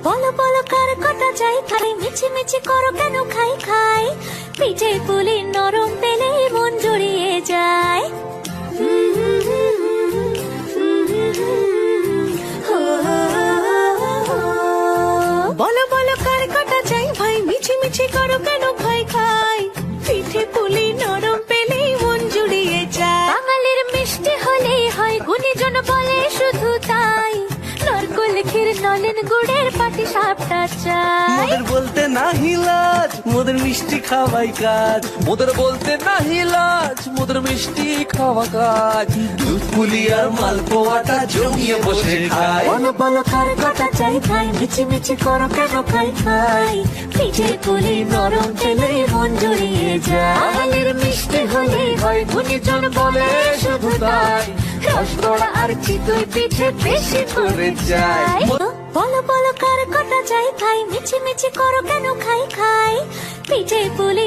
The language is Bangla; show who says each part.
Speaker 1: বলো বলো কার কটা চাই খাই, মিছি মিছি করো কেন খাই খাই, পিঠে পুলি নরম পেলে মন জড়িয়ে যায়। বলো বলো কার কটা চাই ভাই, মিছি মিছি করো কেন খাই খাই, পিঠে পুলি নরম পেলে মন জুড়িয়ে যায়। বাঙালির মিষ্টি হলেই হয়, গুণীজন বলে শুধু তাই, নরকোল ক্ষীর নলেন গুড়ের পাটি সাপটা চাই।
Speaker 2: মোদের বলতে নাহি লাজ, মোদের মিষ্টি খাওয়াই কাজ। মোদের বলতে নাহি লাজ, মোদের মিষ্টি খাওয়া কাজ। দুধ পুলি আর মালপোয়াটা জমিয়ে বসে খায়।
Speaker 1: বলো বলো কার কটা চাই ভাই, মিছি মিছি করো কেন খাই খাই, পিঠে পুলি নরম পেলে মন জড়িয়ে যায়। বাঙালির মিষ্টি হলেই হয়, গুণীজন বলে শুধু তাই, রসগোড়া আর চিতই পিঠে বেশি করে যায়। বলো বলো কার কটা চাই ভাই, মিছি মিছি করো কেন খাই খাই, পিঠে পুলি